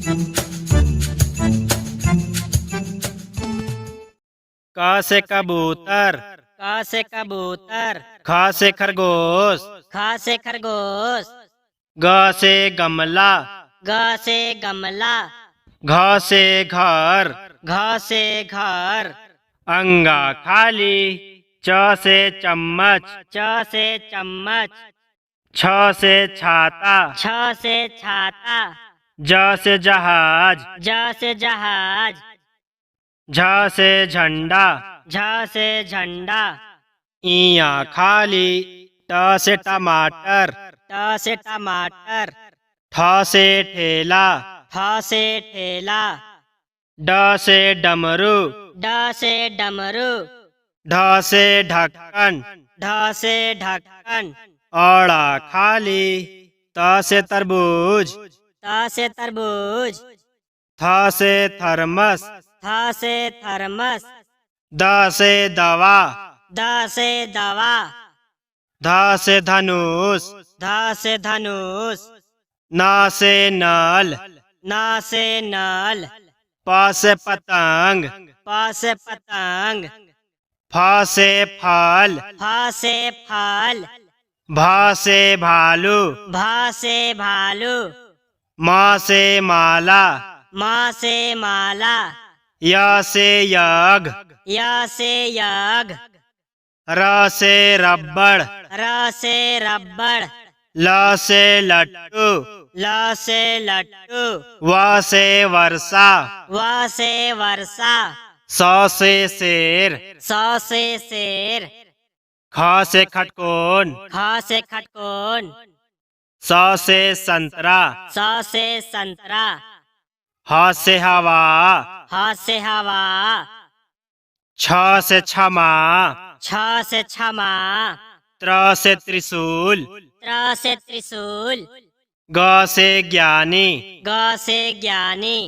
क से कबूतर, क से कबूतर, ख से खरगोश, ख से खरगोश, ग से गमला, ग से गमला, घ से घर, घ से घर, अंगा खाली, च से चम्मच, च से चम्मच, छ से छाता, छ से छाता, ज से जहाज, ज से जहाज, झ से झंडा, झ से झंडा, इया खाली, ट से टमाटर, ट से टमाटर, ठ से ठेला, ठ से ठेला, ड से डमरू, ड से डमरू, ढ से ढक्कन, ढ से ढक्कन, औड़ा खाली, त से तरबूज, त से तरबूज, थ से थर्मस, थ से थर्मस, द से दवा, द से दवा, ध से धनुष, ध से धनुष, न से नल, न से नल, प से पतंग, प से पतंग, फ से फल, फ से फल, भ से भालू, भ से भालू, म से माला, म से माला, य से यज्ञ, य से यज्ञ, र से रबड़, र से रबड़, ल से लट्टू, ल से लट्टू, व से वर्षा, व से वर्षा, स से शेर, स से शेर, ख से खटकोन, ख से खटकोन, स से संतरा, स से संतरा, ह से हवा, ह से हवा, छ से क्षमा, छ से क्षमा, त्र से त्रिशूल, त्र से त्रिशूल, ग से ज्ञानी, ग से ज्ञानी,